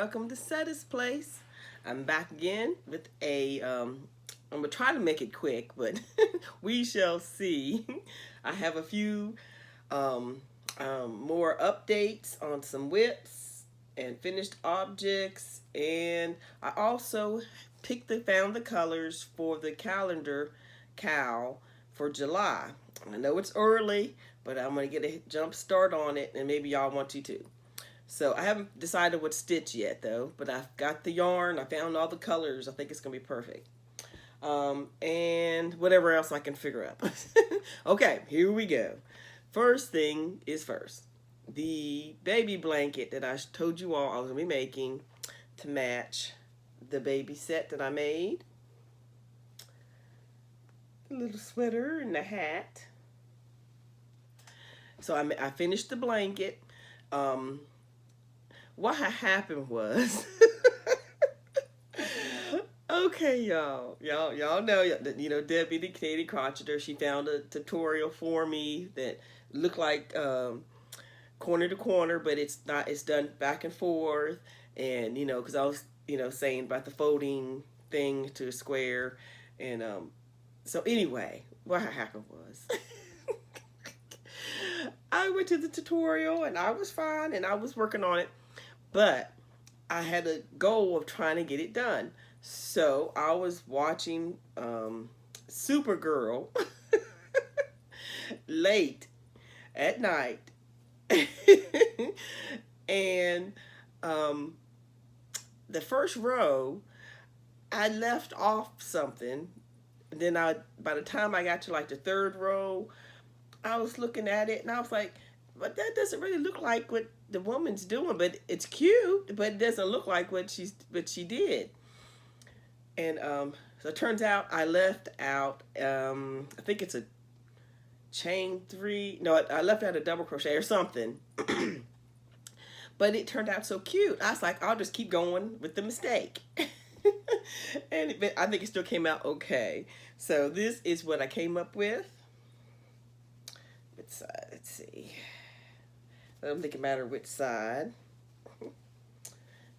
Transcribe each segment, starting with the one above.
welcome to Cetta's Place. I'm back again with I'm gonna try to make it quick, but we shall see. I have a few more updates on some whips and finished objects, and I also found the colors for the calendar cowl for July. I know it's early, but I'm gonna get a jump start on it, and maybe y'all want to too. So I haven't decided what stitch yet though, but I've got the yarn. I found all the colors. I think it's gonna be perfect. And whatever else I can figure out. Okay, here we go. First thing is first. The baby blanket that I told you all I was gonna be making to match the baby set that I made. The little sweater and the hat. So I finished the blanket. What had happened was, okay, y'all know, Debbie, the Canadian crocheter, she found a tutorial for me that looked like corner to corner, but it's not. It's done back and forth, and because I was saying about the folding thing to a square, and so anyway, what had happened was. I went to the tutorial and I was fine and I was working on it. But I had a goal of trying to get it done. So I was watching Supergirl late at night. And the first row, I left off something. And then by the time I got to like the third row, I was looking at it and I was like, but that doesn't really look like what the woman's doing, but it's cute, but it doesn't look like what she did. And so it turns out I left out I think it's a chain 3. No, I left out a double crochet or something. But it turned out so cute. I was like, I'll just keep going with the mistake. And I think it still came out okay. So this is what I came up with. Let's see. I'm thinking matter which side.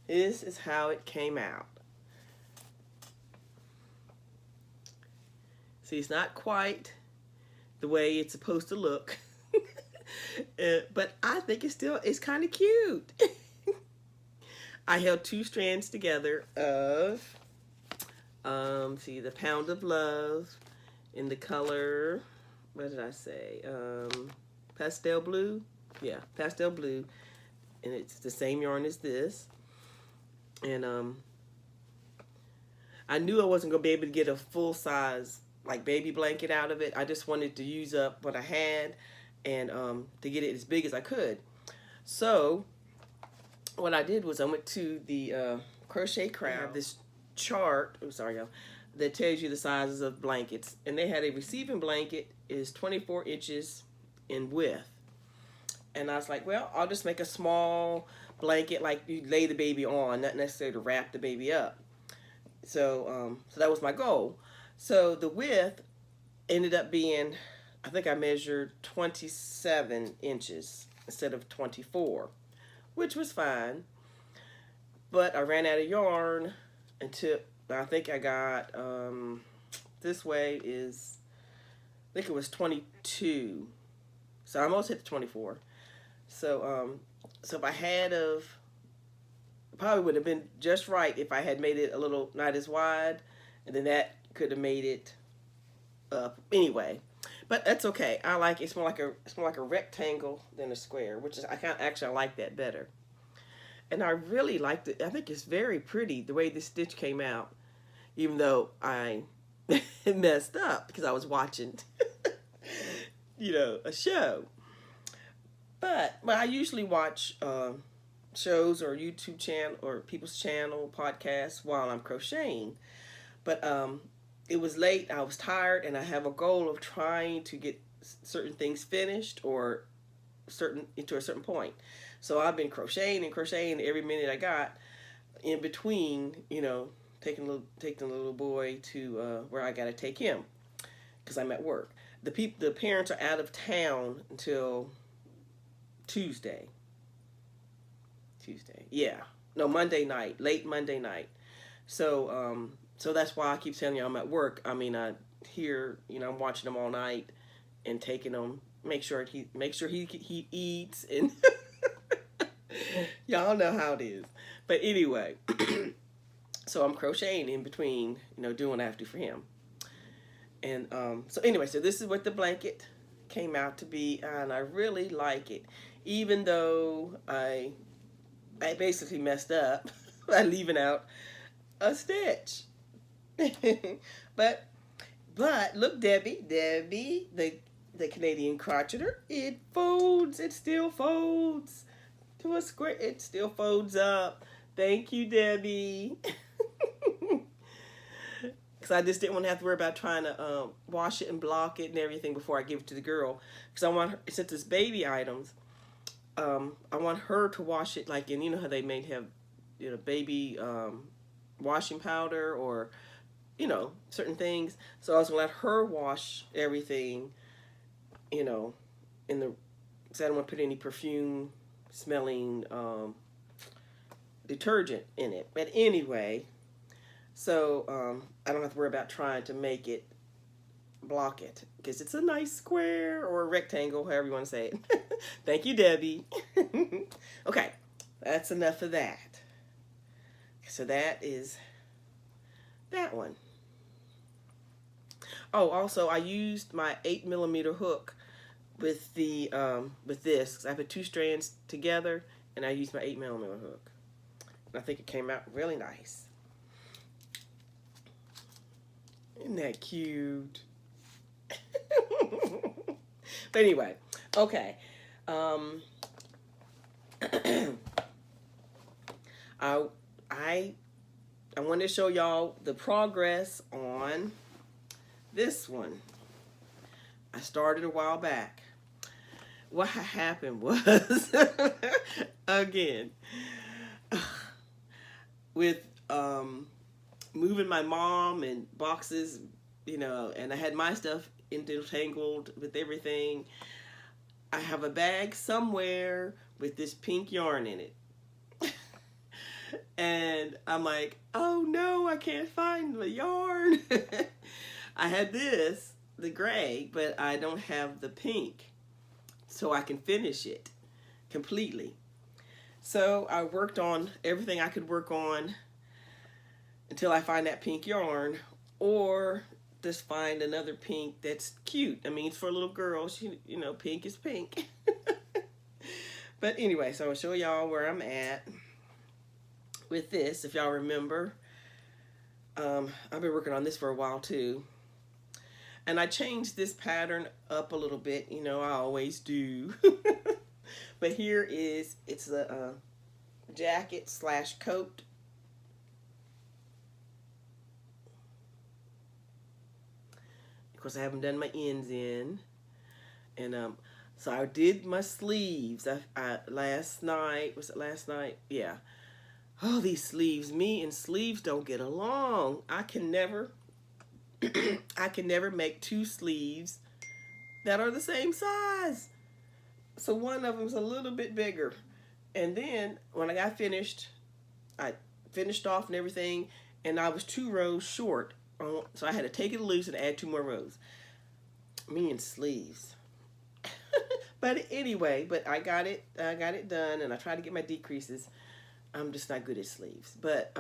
This is how it came out. See, it's not quite the way it's supposed to look. But I think it's kind of cute. I held 2 strands together of, see, the Pound of Love in the color, what did I say? Pastel blue. Yeah, pastel blue, and it's the same yarn as this. And I knew I wasn't gonna be able to get a full size like baby blanket out of it. I just wanted to use up what I had and to get it as big as I could. So what I did was I went to the Crochet Crowd. They have this chart. I'm sorry, y'all. That tells you the sizes of blankets, and they had a receiving blanket is 24 inches in width. And I was like, well, I'll just make a small blanket like you lay the baby on, not necessarily to wrap the baby up. So so that was my goal. So the width ended up being, I think I measured 27 inches instead of 24, which was fine. But I ran out of yarn until I think I got, this way is, I think it was 22. So I almost hit the 24. So so if I had probably would have been just right if I had made it a little not as wide, and then that could have made it up anyway. But that's okay. I like it. It's more like a rectangle than a square, which is I like that better. And I really liked it. I think it's very pretty the way this stitch came out, even though I messed up because I was watching a show. But I usually watch shows or YouTube channel or people's channel podcasts while I'm crocheting. But it was late, I was tired, and I have a goal of trying to get certain things finished or to a certain point. So I've been crocheting every minute I got in between, taking the little boy to where I got to take him because I'm at work. The parents are out of town until Tuesday. Yeah. no, Monday night, late Monday night. So that's why I keep telling you I'm at work. I mean, I here, I'm watching him all night and taking him. Make sure he eats, and y'all know how it is. But anyway, so I'm crocheting in between, doing what I have to for him. And so anyway, so this is what the blanket came out to be, and I really like it, even though I basically messed up by leaving out a stitch. but look, Debbie, the Canadian crocheter, it folds. It still folds to a square. It still folds up. Thank you, Debbie. Because I just didn't want to have to worry about trying to wash it and block it and everything before I give it to the girl. Because I want her, since it's baby items, I want her to wash it like in, how they may have, baby washing powder or, certain things. So I was going to let her wash everything, in the, because I don't want to put any perfume smelling detergent in it. But anyway, so I don't have to worry about trying to make it block it, because it's a nice square or a rectangle, however you want to say it. Thank you, Debbie. Okay, that's enough of that. So that is that one. Oh, also I used my 8mm hook with the with this, because I put 2 strands together and I used my 8mm hook. And I think it came out really nice. Isn't that cute? But anyway, okay. I want to show y'all the progress on this one. I started a while back. What happened was, again, with moving my mom and boxes, and I had my stuff entangled with everything. I have a bag somewhere with this pink yarn in it. And I'm like, oh no, I can't find the yarn. I had this, the gray, but I don't have the pink. So I can finish it completely. So I worked on everything I could work on until I find that pink yarn, or just find another pink that's cute. I mean, it's for a little girl. Pink is pink. But anyway, so I'll show y'all where I'm at with this. If y'all remember, I've been working on this for a while too. And I changed this pattern up a little bit. I always do. But here it's a jacket / coat. Of course, I haven't done my ends in. And so I did my sleeves. Last night, was it last night? Yeah. Oh, these sleeves. Me and sleeves don't get along. I can never make 2 sleeves that are the same size. So one of them's a little bit bigger. And then when I got finished, I finished off and everything, and I was 2 rows short. So I had to take it loose and add 2 more rows. Me and sleeves. But anyway, I got it done, and I tried to get my decreases. I'm just not good at sleeves. But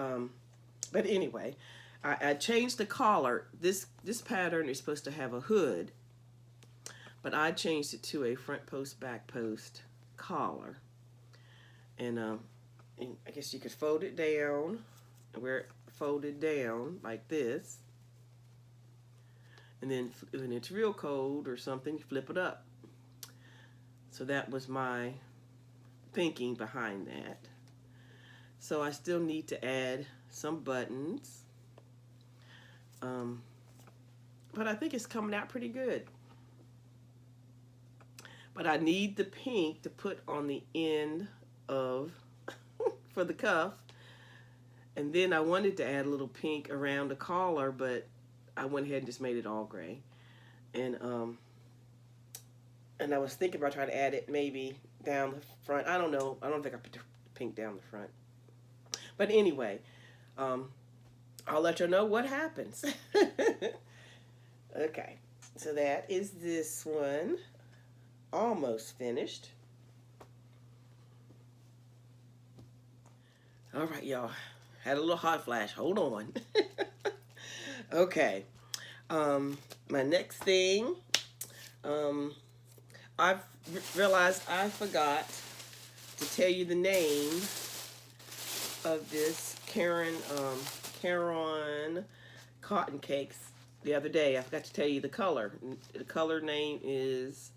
anyway, I changed the collar. This pattern is supposed to have a hood, but I changed it to a front post, back post collar. And I guess you could fold it down, wear it folded down like this. And then when it's real cold or something, you flip it up. So that was my thinking behind that. So I still need to add some buttons. But I think it's coming out pretty good. But I need the pink to put on the end of, for the cuff. And then I wanted to add a little pink around the collar, but I went ahead and just made it all gray. And I was thinking about trying to add it maybe down the front. I don't know. I don't think I put the pink down the front. But anyway, I'll let you know what happens. Okay, so that is this one. Almost finished. All right, y'all. Had a little hot flash. Hold on. Okay. My next thing, I've realized I forgot to tell you the name of this Caron cotton cakes the other day. I forgot to tell you the color. The color name is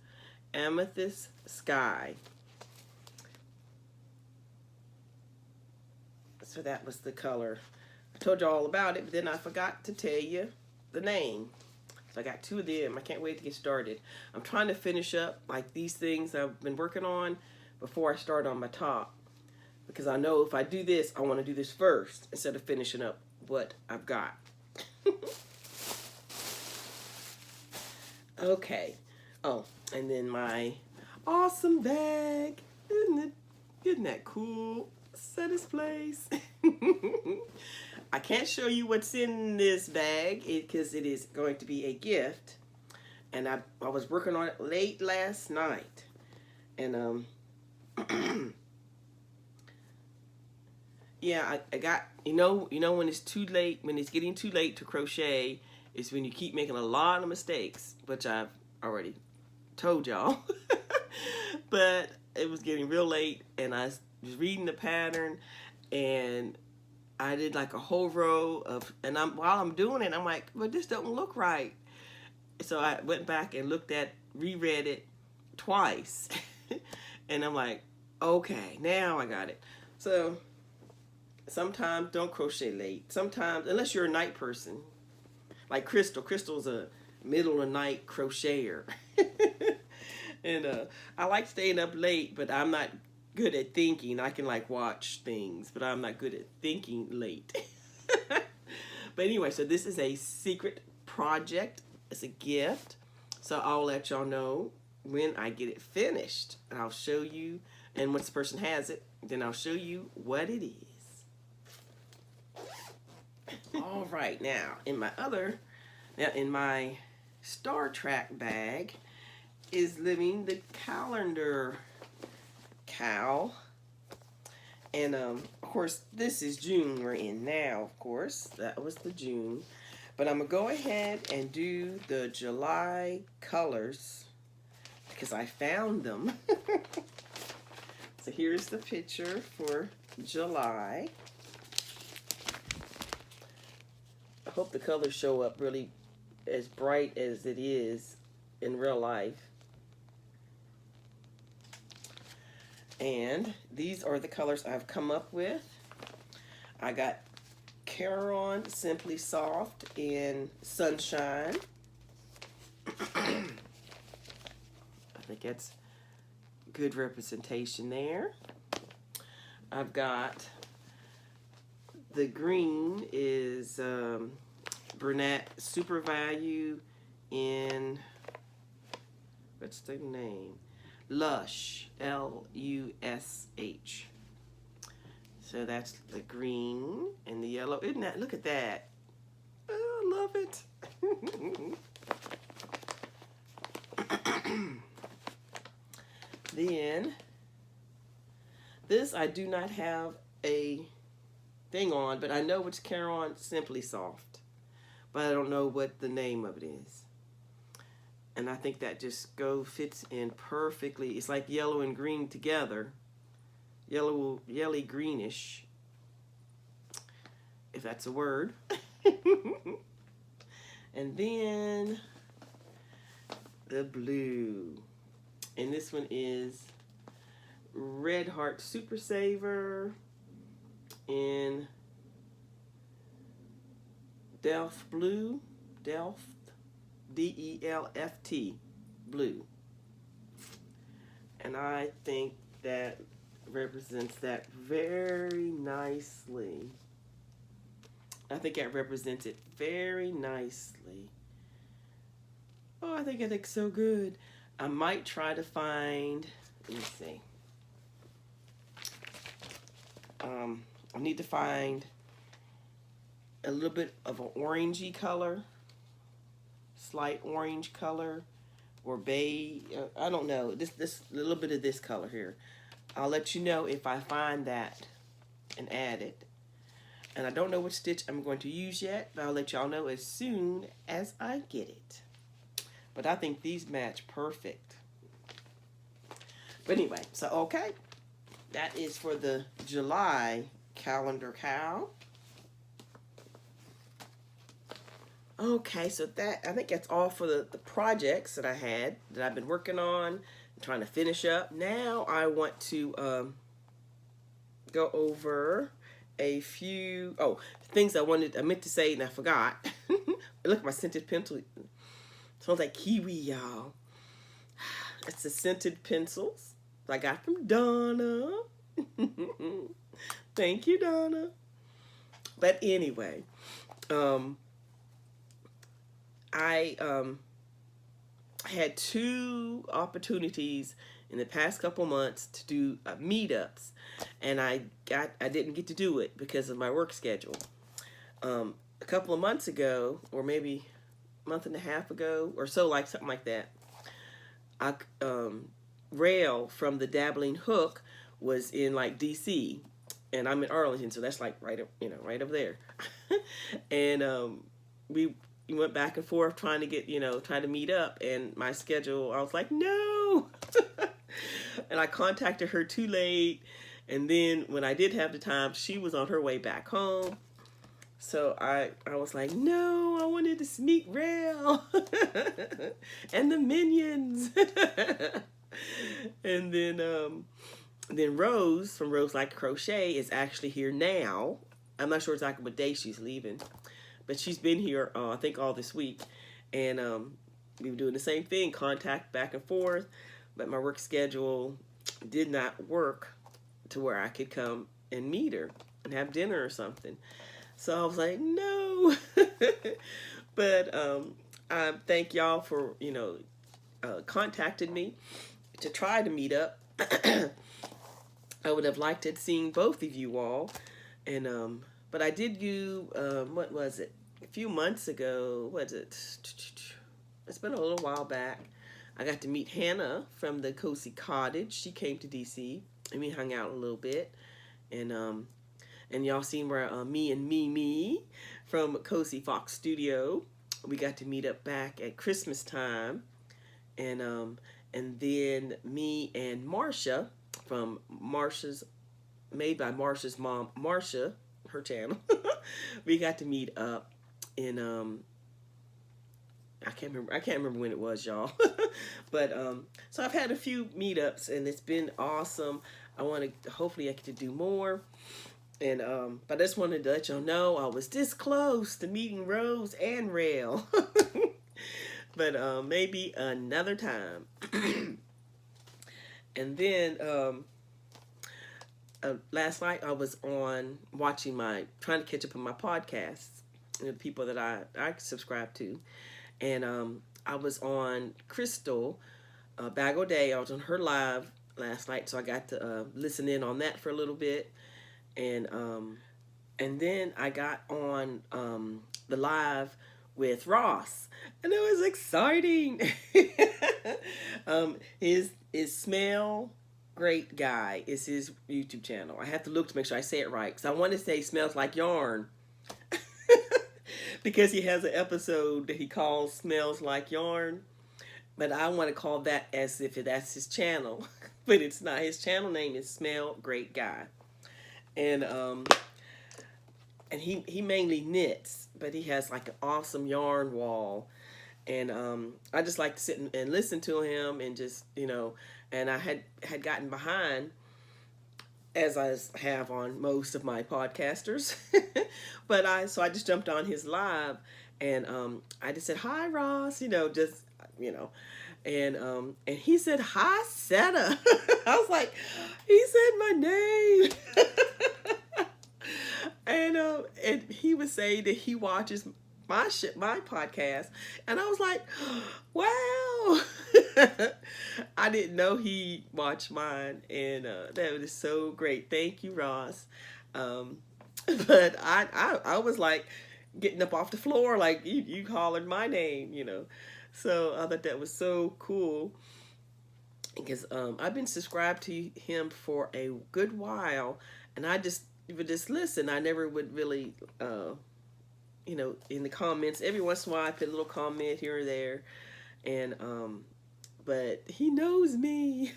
Amethyst Sky. So that was the color. I told you all about it, but then I forgot to tell you the name. So I got two of them. I can't wait to get started. I'm trying to finish up like these things I've been working on before I start on my top. Because I know if I do this, I want to do this first instead of finishing up what I've got. Okay. Oh, and then my awesome bag. Isn't that cool? Set its place. I can't show you what's in this bag because it is going to be a gift. And I was working on it late last night. And yeah, I got, you know when it's too late, when it's getting too late to crochet, is when you keep making a lot of mistakes, which I've already told y'all. But it was getting real late, and I was reading the pattern, and I did like a whole row of, and while I'm doing it, I'm like, but this doesn't look right. So I went back and reread it twice. And I'm like, okay, now I got it. So sometimes don't crochet late. Sometimes, unless you're a night person, like Crystal. Crystal's a middle of the night crocheter. And I like staying up late, but I'm not good at thinking. I can like watch things, but I'm not good at thinking late. But anyway, so this is a secret project. It's a gift. So I'll let y'all know when I get it finished. And I'll show you, and once the person has it, then I'll show you what it is. All right, now in my Star Trek bag is living the calendar cow. And of course, this is June we're in now, of course. That was the June. But I'm going to go ahead and do the July colors because I found them. So here's the picture for July. I hope the colors show up really as bright as it is in real life. And these are the colors I've come up with. I got Caron Simply Soft in Sunshine. I think that's good representation there. I've got the green is Bernat Super Value in, what's the name? Lush, L-U-S-H. So that's the green and the yellow. Isn't that, look at that. Oh, I love it. Then, this I do not have a thing on, but I know it's Caron Simply Soft. But I don't know what the name of it is. And I think that just fits in perfectly. It's like yellow and green together. Yellowy greenish, if that's a word. And then the blue. And this one is Red Heart Super Saver in Delft Blue. Delft. D-E-L-F-T, blue. And I think that represents that very nicely. I think that represents it very nicely. Oh, I think it looks so good. I might try to find, let me see. I need to find a little bit of an orangey color, slight orange color, or beige. I don't know. This little bit of this color here. I'll let you know if I find that and add it. And I don't know which stitch I'm going to use yet, but I'll let y'all know as soon as I get it. But I think these match perfect. But anyway, so okay. That is for the July calendar cow. Okay, so I think that's all for the projects that I had, that I've been working on, trying to finish up. Now I want to go over a few things I meant to say and I forgot. Look at my scented pencil. Smells like kiwi, y'all. It's the scented pencils I got from Donna. Thank you, Donna. But anyway, I had 2 opportunities in the past couple months to do meetups, and I didn't get to do it because of my work schedule. A couple of months ago, or maybe a month and a half ago, or so, something like that, Rail from the Dabbling Hook was in DC, and I'm in Arlington, so that's right over there. And we went back and forth trying to get, trying to meet up, and my schedule, I was like, no. And I contacted her too late, and then when I did have the time, she was on her way back home. So I was like, no, I wanted to meet Rail and the minions. And then Rose from Rose Like Crochet is actually here now. I'm not sure exactly what day she's leaving, but she's been here, I think, all this week. And we were doing the same thing, contact back and forth, but my work schedule did not work to where I could come and meet her and have dinner or something. So I was like, no. But I thank y'all for, contacting me to try to meet up. I would have liked to have seen both of you all. And but I did do, what was it? A few months ago, it's been a little while back. I got to meet Hannah from the Cozy Cottage. She came to DC, and we hung out a little bit. And y'all seen where me and Mimi from Cozy Fox Studio, we got to meet up back at Christmas time. And then me and Marsha from Made by Marsha's Mom, Marsha, her channel, we got to meet up in I can't remember when it was, y'all. But so I've had a few meetups, and it's been awesome. I want to, hopefully I get to do more. And but I just wanted to let y'all know I was this close to meeting Rose and Rail. But maybe another time. And then last night I was on trying to catch up on my podcasts, the people that I subscribe to. And I was on Crystal Bag O' Day. I was on her live last night, so I got to listen in on that for a little bit. And then I got on the live with Ross, and it was exciting. His Smell Great Guy is his YouTube channel. I have to look to make sure I say it right, because I want to say Smells Like Yarn. Because he has an episode that he calls Smells Like Yarn. But I want to call that as if that's his channel. But it's not. His channel name is Smell Great Guy. And he mainly knits, but he has like an awesome yarn wall. And I just like to sit and listen to him, and just, and I had gotten behind, as I have on most of my podcasters. But so I just jumped on his live, and I just said, hi, Ross, and he said, hi, Seta. I was like, he said my name. And he was saying that he watches my podcast, and I was like, wow. I didn't know he watched mine, and that was so great. Thank you, Ross. Um, but I was like getting up off the floor, like you hollered my name, you know. So I thought that was so cool because I've been subscribed to him for a good while, and I just would just listen. I never would really, you know, in the comments. Every once in a while, I put a little comment here or there, and but he knows me.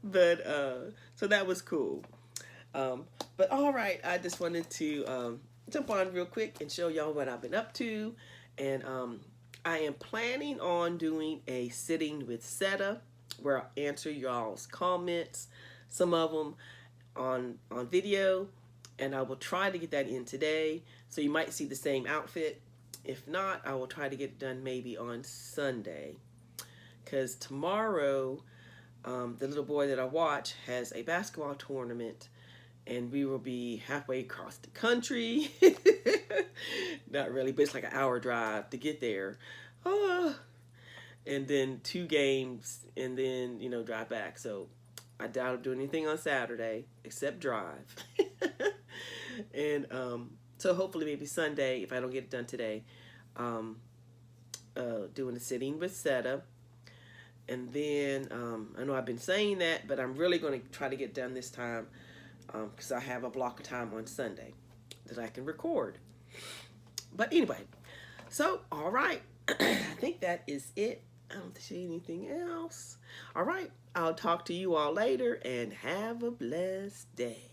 But so that was cool. But all right, I just wanted to jump on real quick and show y'all what I've been up to, and I am planning on doing a sitting with Cosetta where I'll answer y'all's comments, some of them on video, and I will try to get that in today. So you might see the same outfit. If not, I will try to get it done maybe on Sunday, because tomorrow the little boy that I watch has a basketball tournament, and we will be halfway across the country. Not really, but it's like an hour drive to get there. And then 2 games, and then, you know, drive back. So I doubt I'll do anything on Saturday except drive. And so hopefully maybe Sunday, if I don't get it done today, doing a sitting with Cosetta. And then I know I've been saying that, but I'm really going to try to get done this time, because I have a block of time on Sunday that I can record. But anyway, so all right, I think that is it. I don't see anything else. All right, I'll talk to you all later, and have a blessed day.